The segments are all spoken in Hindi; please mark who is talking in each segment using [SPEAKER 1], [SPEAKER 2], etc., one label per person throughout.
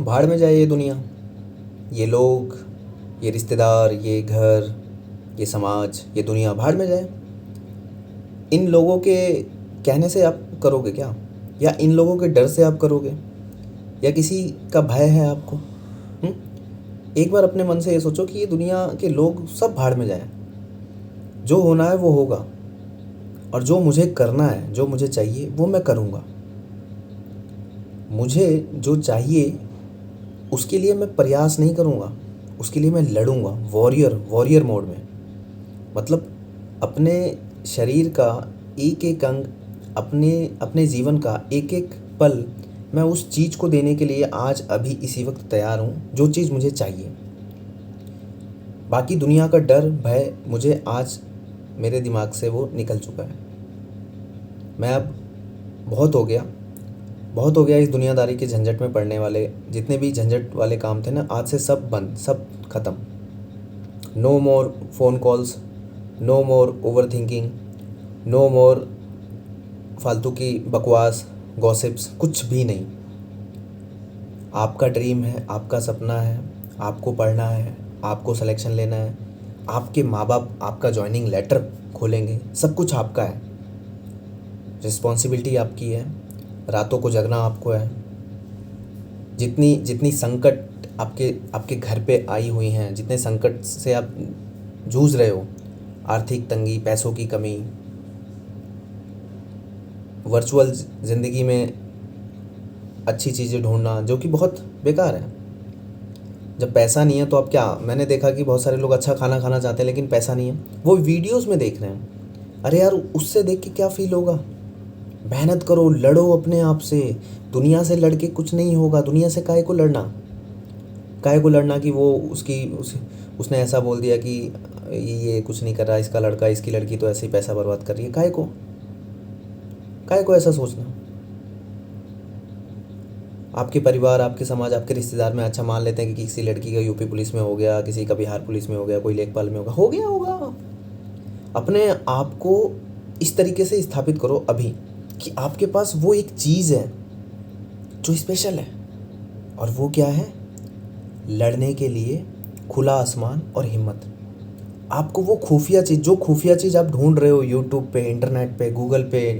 [SPEAKER 1] भाड़ में जाए ये दुनिया, ये लोग, ये रिश्तेदार, ये घर, ये समाज, ये दुनिया भाड़ में जाए। इन लोगों के कहने से आप करोगे क्या? या इन लोगों के डर से आप करोगे? या किसी का भय है आपको? एक बार अपने मन से ये सोचो कि ये दुनिया के लोग सब भाड़ में जाएं। जो होना है वो होगा, और जो मुझे करना है, जो मुझे चाहिए वो मैं करूँगा। मुझे जो चाहिए उसके लिए मैं प्रयास नहीं करूँगा, उसके लिए मैं लड़ूंगा, वॉरियर वॉरियर मोड में। मतलब अपने शरीर का एक एक अंग, अपने अपने जीवन का एक एक पल मैं उस चीज़ को देने के लिए आज अभी इसी वक्त तैयार हूँ जो चीज़ मुझे चाहिए। बाकी दुनिया का डर भय मुझे आज मेरे दिमाग से वो निकल चुका है। मैं अब बहुत हो गया, बहुत हो गया इस दुनियादारी के झंझट में पड़ने वाले। जितने भी झंझट वाले काम थे ना, आज से सब बंद, सब ख़त्म। No more phone calls, no more overthinking, no more फालतू की बकवास, गॉसिप्स, कुछ भी नहीं। आपका ड्रीम है, आपका सपना है, आपको पढ़ना है, आपको सिलेक्शन लेना है, आपके माँ बाप आपका जॉइनिंग लेटर खोलेंगे, सब कुछ आपका है। रिस्पॉन्सिबिलिटी आपकी है, रातों को जगना आपको है। जितनी जितनी संकट आपके आपके घर पे आई हुई हैं, जितने संकट से आप जूझ रहे हो, आर्थिक तंगी, पैसों की कमी, वर्चुअल ज़िंदगी में अच्छी चीज़ें ढूंढना जो कि बहुत बेकार है। जब पैसा नहीं है तो आप क्या, मैंने देखा कि बहुत सारे लोग अच्छा खाना खाना चाहते हैं लेकिन पैसा नहीं है, वो वीडियोस में देख रहे हैं। अरे यार, उससे देख के क्या फील होगा? मेहनत करो, लड़ो अपने आप से। दुनिया से लड़ के कुछ नहीं होगा। दुनिया से काहे को लड़ना? काहे को लड़ना कि वो उसने ऐसा बोल दिया कि ये कुछ नहीं कर रहा, इसका लड़का इसकी लड़की तो ऐसे ही पैसा बर्बाद कर रही है। काहे को ऐसा सोचना? आपके परिवार, आपके समाज, आपके रिश्तेदार में अच्छा मान लेते हैं कि किसी लड़की का यूपी पुलिस में हो गया, किसी का बिहार पुलिस में हो गया, कोई लेखपाल में हो गया होगा। अपने आप को इस तरीके से स्थापित करो अभी कि आपके पास वो एक चीज़ है जो स्पेशल है। और वो क्या है? लड़ने के लिए खुला आसमान और हिम्मत। आपको वो खुफिया चीज़, जो खुफिया चीज़ आप ढूंढ रहे हो यूट्यूब पे, इंटरनेट पे, गूगल पे,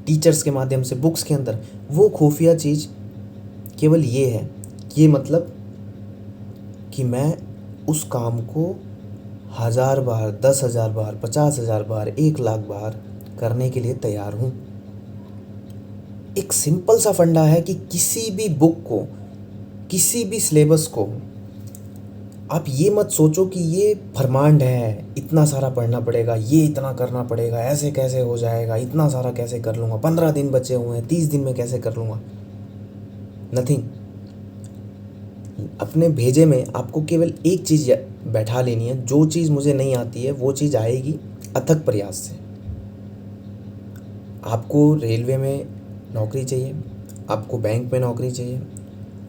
[SPEAKER 1] टीचर्स के माध्यम से, बुक्स के अंदर, वो खुफिया चीज़ केवल ये है। ये मतलब कि मैं उस काम को 1000 बार, 10,000 बार, 50,000 बार, 1,00,000 बार करने के लिए तैयार हूँ। एक सिंपल सा फंडा है कि किसी भी बुक को, किसी भी सिलेबस को आप ये मत सोचो कि ये ब्रह्मांड है, इतना सारा पढ़ना पड़ेगा, ये इतना करना पड़ेगा, ऐसे कैसे हो जाएगा, इतना सारा कैसे कर लूँगा, 15 दिन बचे हुए हैं, 30 दिन में कैसे कर लूँगा। नथिंग। अपने भेजे में आपको केवल एक चीज़ बैठा लेनी है। जो चीज़ मुझे नहीं आती है वो चीज़ आएगी अथक प्रयास से। आपको रेलवे में नौकरी चाहिए, आपको बैंक में नौकरी चाहिए,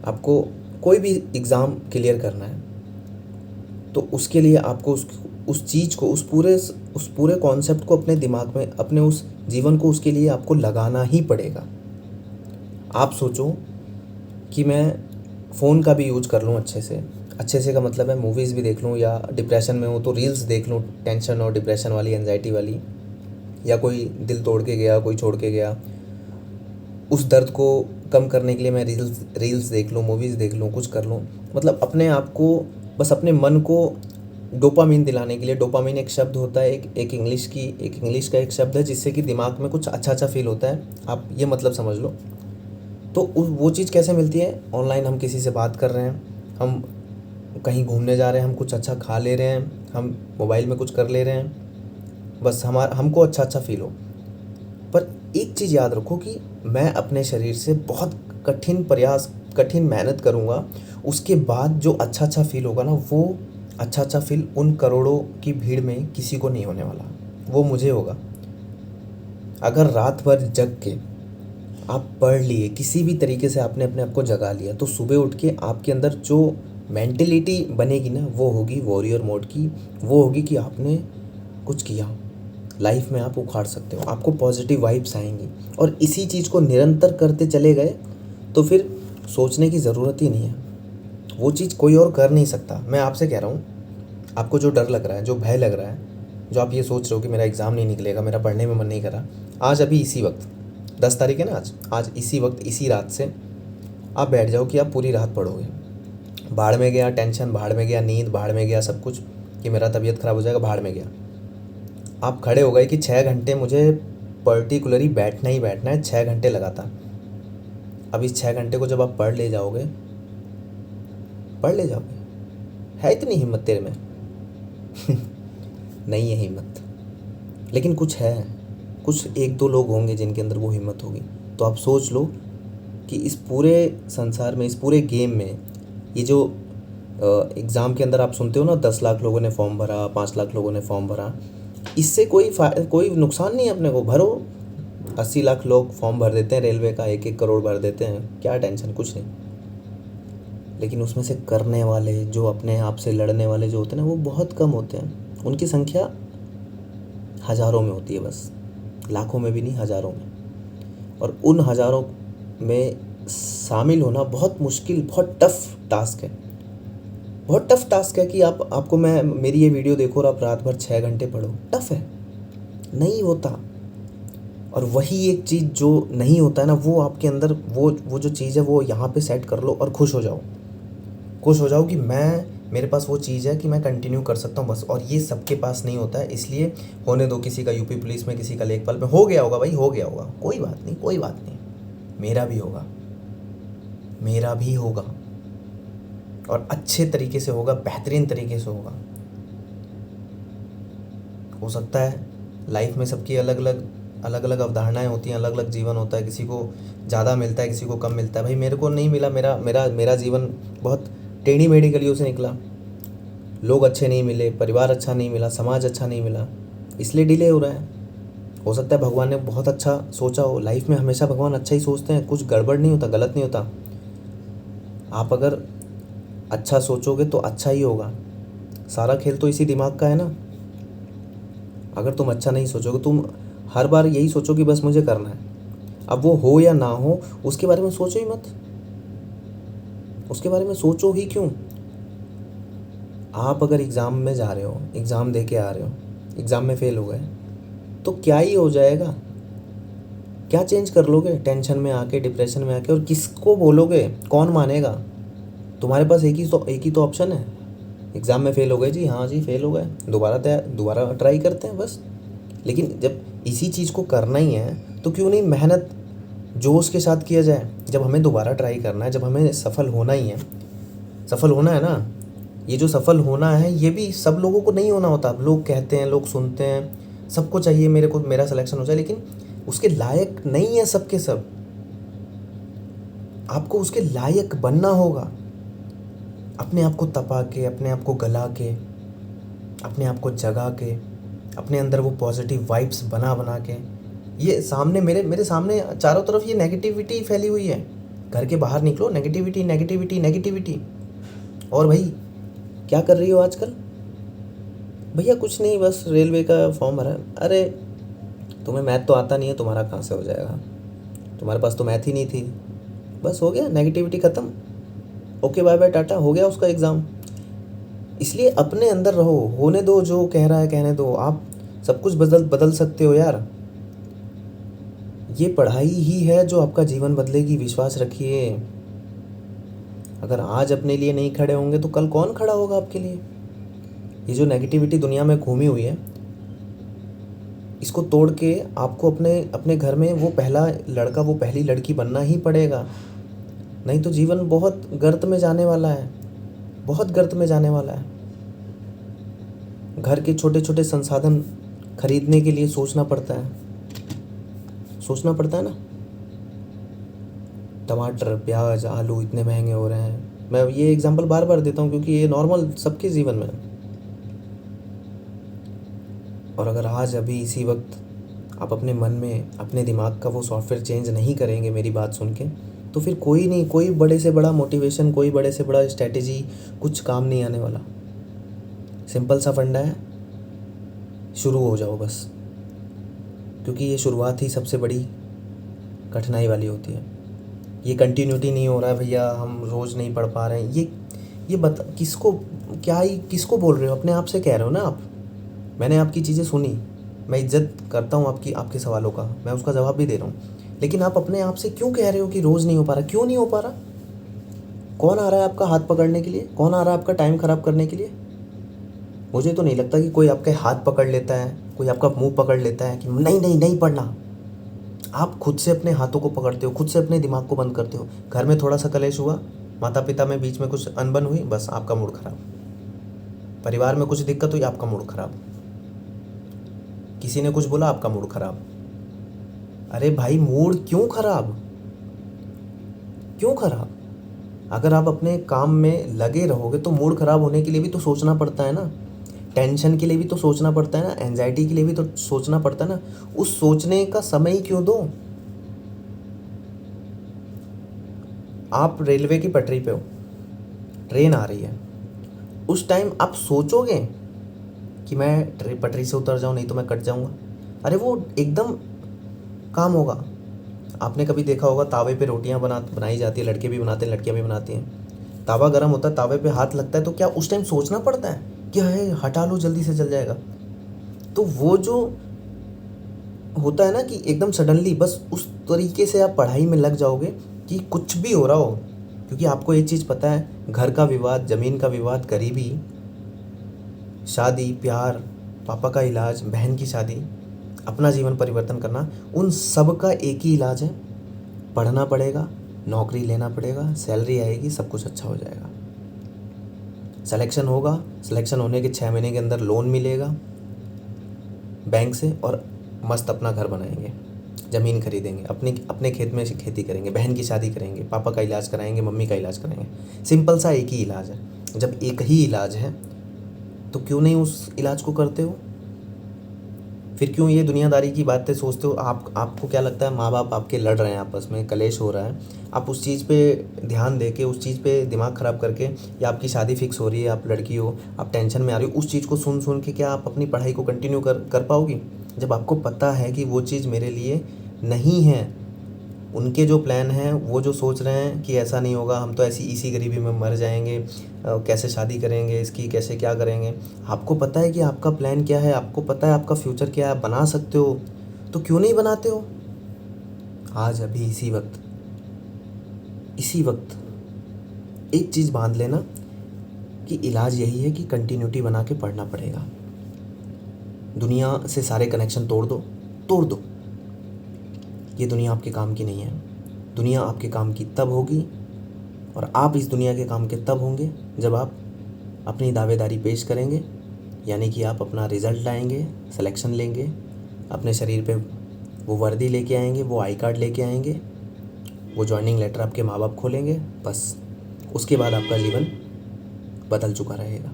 [SPEAKER 1] आपको कोई भी एग्ज़ाम क्लियर करना है, तो उसके लिए आपको उस चीज़ को, उस पूरे कॉन्सेप्ट को अपने दिमाग में, अपने उस जीवन को उसके लिए आपको लगाना ही पड़ेगा। आप सोचो कि मैं फ़ोन का भी यूज कर लूँ अच्छे से का मतलब है मूवीज़ भी देख लूँ, या डिप्रेशन में हूँ तो रील्स देख लूँ, टेंशन और डिप्रेशन वाली, एंजाइटी वाली, या कोई दिल तोड़ के गया, कोई छोड़ के गया, उस दर्द को कम करने के लिए मैं रील्स देख लूँ, मूवीज़ देख लूँ, कुछ कर लूँ। मतलब अपने आप को, बस अपने मन को डोपामीन दिलाने के लिए। डोपामीन एक शब्द होता है, एक इंग्लिश का एक शब्द है जिससे कि दिमाग में कुछ अच्छा फील होता है। आप ये मतलब समझ लो। तो वो चीज़ कैसे मिलती है? ऑनलाइन हम किसी से बात कर रहे हैं, हम कहीं घूमने जा रहे हैं, हम कुछ अच्छा खा ले रहे हैं, हम मोबाइल में कुछ कर ले रहे हैं, बस हमको अच्छा फील हो। पर एक चीज़ याद रखो कि मैं अपने शरीर से बहुत कठिन मेहनत करूँगा। उसके बाद जो अच्छा फील होगा ना, वो अच्छा फील उन करोड़ों की भीड़ में किसी को नहीं होने वाला, वो मुझे होगा। अगर रात भर जग के आप पढ़ लिए, किसी भी तरीके से आपने अपने आप को जगा लिया, तो सुबह उठ के आपके अंदर जो मेंटेलिटी बनेगी ना, वो होगी वॉरियर मोड की। वो होगी कि आपने कुछ किया, लाइफ में आप उखाड़ सकते हो, आपको पॉजिटिव वाइब्स आएंगी। और इसी चीज़ को निरंतर करते चले गए तो फिर सोचने की ज़रूरत ही नहीं है। वो चीज़ कोई और कर नहीं सकता। मैं आपसे कह रहा हूँ, आपको जो डर लग रहा है, जो भय लग रहा है, जो आप ये सोच रहे हो कि मेरा एग्ज़ाम नहीं निकलेगा, मेरा पढ़ने में मन नहीं कर रहा, आज अभी इसी वक्त 10 तारीख है ना, आज इसी वक्त इसी रात से आप बैठ जाओ कि आप पूरी रात पढ़ोगे। भाड़ में गया टेंशन, भाड़ में गया नींद, भाड़ में गया सब कुछ, कि मेरा तबीयत ख़राब हो जाएगा, भाड़ में गया। आप खड़े हो गए कि 6 घंटे मुझे पर्टिकुलरली बैठना ही बैठना है, 6 घंटे लगातार। अब इस 6 घंटे को जब आप पढ़ ले जाओगे, है इतनी हिम्मत तेरे में? नहीं है हिम्मत, लेकिन कुछ है, कुछ एक दो लोग होंगे जिनके अंदर वो हिम्मत होगी। तो आप सोच लो कि इस पूरे संसार में, इस पूरे गेम में, ये जो एग्ज़ाम के अंदर आप सुनते हो ना, 10 लाख लोगों ने फॉर्म भरा, 5 लाख लोगों ने फॉर्म भरा, इससे कोई नुकसान नहीं है अपने को। भरो, 80 लाख लोग फॉर्म भर देते हैं, रेलवे का 1-1 करोड़ भर देते हैं, क्या टेंशन, कुछ नहीं। लेकिन उसमें से करने वाले, जो अपने आप से लड़ने वाले जो होते हैं ना, वो बहुत कम होते हैं। उनकी संख्या हज़ारों में होती है, बस लाखों में भी नहीं, हज़ारों में। और उन हज़ारों में शामिल होना बहुत मुश्किल, बहुत टफ टास्क है, बहुत टफ टास्क है। कि आपको मैं मेरी ये वीडियो देखो और आप रात भर 6 घंटे पढ़ो, टफ है, नहीं होता। और वही एक चीज़ जो नहीं होता है ना, वो आपके अंदर वो जो चीज़ है वो यहाँ पे सेट कर लो और खुश हो जाओ, कि मेरे पास वो चीज़ है कि मैं कंटिन्यू कर सकता हूँ बस। और ये सबके पास नहीं होता है, इसलिए होने दो। किसी का यूपी पुलिस में, किसी का लेखपाल में हो गया होगा भाई, हो गया होगा, कोई बात नहीं, कोई बात नहीं। मेरा भी होगा, मेरा भी होगा, और अच्छे तरीके से होगा, बेहतरीन तरीके से होगा। हो सकता है लाइफ में सबकी अलग अलग अवधारणाएं होती हैं, अलग अलग जीवन होता है, किसी को ज़्यादा मिलता है, किसी को कम मिलता है। भाई मेरे को नहीं मिला, मेरा जीवन बहुत टेढ़ी मेढ़ी गलियों से निकला, लोग अच्छे नहीं मिले, परिवार अच्छा नहीं मिला, समाज अच्छा नहीं मिला, इसलिए डिले हो रहा है। हो सकता है भगवान ने बहुत अच्छा सोचा हो, लाइफ में हमेशा भगवान अच्छा ही सोचते हैं, कुछ गड़बड़ नहीं होता, गलत नहीं होता। आप अगर अच्छा सोचोगे तो अच्छा ही होगा। सारा खेल तो इसी दिमाग का है ना। अगर तुम अच्छा नहीं सोचोगे, तुम हर बार यही सोचो कि बस मुझे करना है, अब वो हो या ना हो उसके बारे में सोचो ही मत, उसके बारे में सोचो ही क्यों। आप अगर एग्ज़ाम में जा रहे हो, एग्ज़ाम दे के आ रहे हो, एग्ज़ाम में फ़ेल हो गए तो क्या ही हो जाएगा, क्या चेंज कर लोगे टेंशन में आके, डिप्रेशन में आके, और किसको बोलोगे, कौन मानेगा। तुम्हारे पास एक ही तो ऑप्शन है, एग्ज़ाम में फ़ेल हो गए जी, हाँ जी फ़ेल हो गए, दोबारा ट्राई करते हैं बस। लेकिन जब इसी चीज़ को करना ही है तो क्यों नहीं मेहनत जोश के साथ किया जाए। जब हमें दोबारा ट्राई करना है, जब हमें सफल होना ही है, सफल होना है ना, ये जो सफल होना है ये भी सब लोगों को नहीं होना होता। लोग कहते हैं, लोग सुनते हैं, सबको चाहिए मेरा सिलेक्शन हो जाए, लेकिन उसके लायक नहीं है सबके सब। आपको उसके लायक बनना होगा, अपने आप को तपा के, अपने आप को गला के, अपने आप को जगा के, अपने अंदर वो पॉजिटिव वाइब्स बना के। ये सामने मेरे सामने चारों तरफ ये नेगेटिविटी फैली हुई है। घर के बाहर निकलो, नेगेटिविटी नेगेटिविटी नेगेटिविटी। और भाई क्या कर रही हो आजकल? भैया कुछ नहीं, बस रेलवे का फॉर्म भरा। अरे तुम्हें मैथ तो आता नहीं है, तुम्हारा कहाँ से हो जाएगा, तुम्हारे पास तो मैथ ही नहीं थी, बस हो गया, नेगेटिविटी ख़त्म, ओके बाय बाय टाटा, हो गया उसका एग्ज़ाम। इसलिए अपने अंदर रहो, होने दो, जो कह रहा है कहने दो। आप सब कुछ बदल सकते हो यार। ये पढ़ाई ही है जो आपका जीवन बदलेगी, विश्वास रखिए। अगर आज अपने लिए नहीं खड़े होंगे तो कल कौन खड़ा होगा आपके लिए। ये जो नेगेटिविटी दुनिया में घूमी हुई है, इसको तोड़ के आपको अपने घर में वो पहला लड़का, वो पहली लड़की बनना ही पड़ेगा। नहीं तो जीवन बहुत गर्त में जाने वाला है, बहुत गर्त में जाने वाला है। घर के छोटे छोटे संसाधन खरीदने के लिए सोचना पड़ता है ना। टमाटर, प्याज, आलू इतने महंगे हो रहे हैं। मैं ये एग्जांपल बार बार देता हूँ क्योंकि ये नॉर्मल सबके जीवन में है। और अगर आज अभी इसी वक्त आप अपने मन में, अपने दिमाग का वो सॉफ्टवेयर चेंज नहीं करेंगे मेरी बात सुन के, तो फिर कोई नहीं, कोई बड़े से बड़ा मोटिवेशन, कोई बड़े से बड़ा स्ट्रैटेजी कुछ काम नहीं आने वाला। सिंपल सा फंडा है, शुरू हो जाओ बस। क्योंकि ये शुरुआत ही सबसे बड़ी कठिनाई वाली होती है। ये कंटिन्यूटी नहीं हो रहा है भैया, हम रोज़ नहीं पढ़ पा रहे हैं, ये बता किसको, क्या ही किसको बोल रहे हो, अपने आप से कह रहे हो ना आप। मैंने आपकी चीज़ें सुनी, मैं इज्जत करता हूँ आपके सवालों का, मैं उसका जवाब भी दे रहा हूँ, लेकिन आप अपने आप से क्यों कह रहे हो कि रोज़ नहीं हो पा रहा? क्यों नहीं हो पा रहा? कौन आ रहा है आपका हाथ पकड़ने के लिए? कौन आ रहा है आपका टाइम ख़राब करने के लिए? मुझे तो नहीं लगता कि कोई आपके हाथ पकड़ लेता है, कोई आपका मुंह पकड़ लेता है कि नहीं नहीं नहीं पढ़ना। आप खुद से अपने हाथों को पकड़ते हो, खुद से अपने दिमाग को बंद करते हो। घर में थोड़ा सा कलेश हुआ, माता पिता में बीच में कुछ अनबन हुई, बस आपका मूड खराब। परिवार में कुछ दिक्कत हुई, आपका मूड खराब। किसी ने कुछ बोला, आपका मूड खराब। अरे भाई, मूड क्यों खराब? क्यों खराब? अगर आप अपने काम में लगे रहोगे तो मूड खराब होने के लिए भी तो सोचना पड़ता है ना, टेंशन के लिए भी तो सोचना पड़ता है ना, एंजाइटी के लिए भी तो सोचना पड़ता है ना। उस सोचने का समय ही क्यों दो? आप रेलवे की पटरी पे हो, ट्रेन आ रही है, उस टाइम आप सोचोगे कि मैं पटरी से उतर जाऊं, नहीं तो मैं कट जाऊंगा? अरे वो एकदम काम होगा। आपने कभी देखा होगा तावे पे रोटियां बनाई जाती है, लड़के भी बनाते हैं, लड़कियां भी बनाती हैं। तावा गर्म होता है, तावे पे हाथ लगता है, तो क्या उस टाइम सोचना पड़ता है कि है हटा लो जल्दी से जल जाएगा? तो वो जो होता है ना कि एकदम सडनली, बस उस तरीके से आप पढ़ाई में लग जाओगे कि कुछ भी हो रहा हो, क्योंकि आपको एक चीज़ पता है, घर का विवाद, ज़मीन का विवाद, गरीबी, शादी, प्यार, पापा का इलाज, बहन की शादी, अपना जीवन परिवर्तन करना, उन सब का एक ही इलाज है, पढ़ना पड़ेगा, नौकरी लेना पड़ेगा, सैलरी आएगी, सब कुछ अच्छा हो जाएगा। सिलेक्शन होगा, सिलेक्शन होने के 6 महीने के अंदर लोन मिलेगा बैंक से, और मस्त अपना घर बनाएंगे, ज़मीन खरीदेंगे, अपने खेत में खेती करेंगे, बहन की शादी करेंगे, पापा का इलाज कराएंगे, मम्मी का इलाज कराएंगे। सिंपल सा एक ही इलाज है। जब एक ही इलाज है तो क्यों नहीं उस इलाज को करते हो? फिर क्यों ये दुनियादारी की बातें सोचते हो? आपको क्या लगता है, माँ बाप आपके लड़ रहे हैं, आपस में कलेश हो रहा है, आप उस चीज़ पे ध्यान दे के, उस चीज़ पे दिमाग ख़राब करके, या आपकी शादी फिक्स हो रही है, आप लड़की हो, आप टेंशन में आ रही हो, उस चीज़ को सुन सुन के क्या आप अपनी पढ़ाई को कंटिन्यू कर पाओगी? जब आपको पता है कि वो चीज़ मेरे लिए नहीं है। उनके जो प्लान हैं, वो जो सोच रहे हैं कि ऐसा नहीं होगा, हम तो ऐसी इसी गरीबी में मर जाएंगे, कैसे शादी करेंगे इसकी, कैसे क्या करेंगे। आपको पता है कि आपका प्लान क्या है, आपको पता है आपका फ्यूचर क्या है, आप बना सकते हो, तो क्यों नहीं बनाते हो? आज अभी इसी वक्त एक चीज़ बांध लेना कि इलाज यही है कि कंटिन्यूटी बना के पढ़ना पड़ेगा। दुनिया से सारे कनेक्शन तोड़ दो। ये दुनिया आपके काम की नहीं है। दुनिया आपके काम की तब होगी, और आप इस दुनिया के काम के तब होंगे जब आप अपनी दावेदारी पेश करेंगे, यानी कि आप अपना रिज़ल्ट लाएंगे, सिलेक्शन लेंगे, अपने शरीर पे वो वर्दी लेके आएंगे, वो आई कार्ड लेके आएंगे, वो जॉइनिंग लेटर आपके माँ बाप खोलेंगे, बस उसके बाद आपका जीवन बदल चुका रहेगा।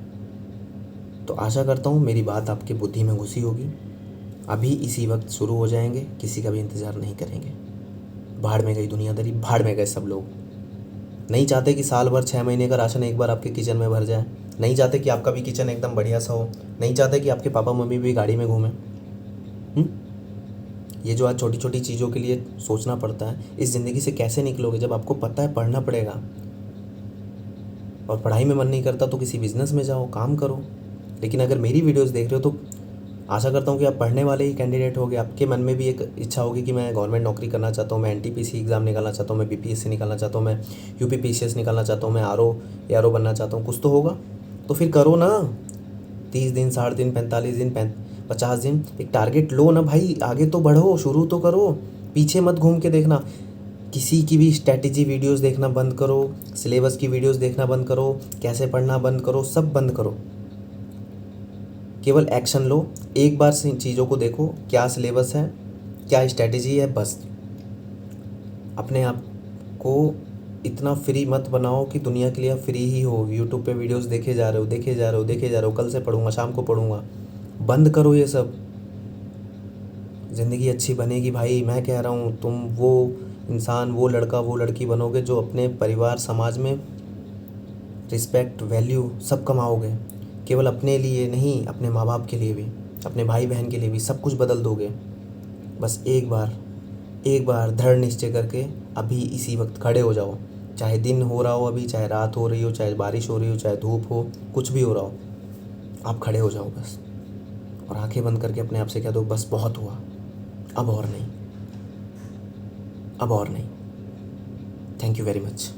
[SPEAKER 1] तो आशा करता हूँ मेरी बात आपके बुद्धि में घुसी होगी। अभी इसी वक्त शुरू हो जाएंगे, किसी का भी इंतज़ार नहीं करेंगे। भाड़ में गई दुनियादारी, भाड़ में गए सब लोग। नहीं चाहते कि साल भर 6 महीने का राशन एक बार आपके किचन में भर जाए, नहीं चाहते कि आपका भी किचन एकदम बढ़िया सा हो, नहीं चाहते कि आपके पापा मम्मी भी गाड़ी में घूमें। ये जो आज छोटी छोटी चीज़ों के लिए सोचना पड़ता है, इस ज़िंदगी से कैसे निकलोगे जब आपको पता है पढ़ना पड़ेगा? और पढ़ाई में मन नहीं करता तो किसी बिज़नेस में जाओ, काम करो। लेकिन अगर मेरी वीडियोस देख रहे हो तो आशा करता हूँ कि आप पढ़ने वाले ही कैंडिडेट होगे। आपके मन में भी एक इच्छा होगी कि मैं गवर्नमेंट नौकरी करना चाहता हूँ, मैं एनटीपीसी एग्ज़ाम निकालना चाहता हूँ, मैं बीपीएससी निकालना चाहता हूँ, मैं यूपीपीसीएस निकालना चाहता हूँ, मैं आरओ एआरओ बनना चाहता हूँ। कुछ तो होगा, तो फिर करो ना। 30 दिन, 60 दिन, 45 दिन, 50 दिन, एक टारगेट लो ना भाई, आगे तो बढ़ो, शुरू तो करो, पीछे मत घूम के देखना। किसी की भी स्ट्रैटेजी वीडियोस देखना बंद करो, सिलेबस की वीडियोस देखना बंद करो, कैसे पढ़ना बंद करो, सब बंद करो। केवल एक्शन लो, एक बार से इन चीज़ों को देखो, क्या सिलेबस है, क्या स्ट्रैटेजी है, बस। अपने आप को इतना फ्री मत बनाओ कि दुनिया के लिए आप फ्री ही हो। यूट्यूब पे वीडियोस देखे जा रहे हो, कल से पढ़ूंगा, शाम को पढ़ूंगा। बंद करो ये सब। ज़िंदगी अच्छी बनेगी भाई, मैं कह रहा हूँ। तुम वो इंसान, वो लड़का, वो लड़की बनोगे जो अपने परिवार, समाज में रिस्पेक्ट, वैल्यू सब कमाओगे। केवल अपने लिए नहीं, अपने माँ बाप के लिए भी, अपने भाई बहन के लिए भी सब कुछ बदल दोगे। बस एक बार दृढ़ निश्चय करके अभी इसी वक्त खड़े हो जाओ। चाहे दिन हो रहा हो अभी, चाहे रात हो रही हो, चाहे बारिश हो रही हो, चाहे धूप हो, कुछ भी हो रहा हो, आप खड़े हो जाओ बस, और आंखें बंद करके अपने आप से कह दो बस बहुत हुआ, अब और नहीं, अब और नहीं। Thank you very much.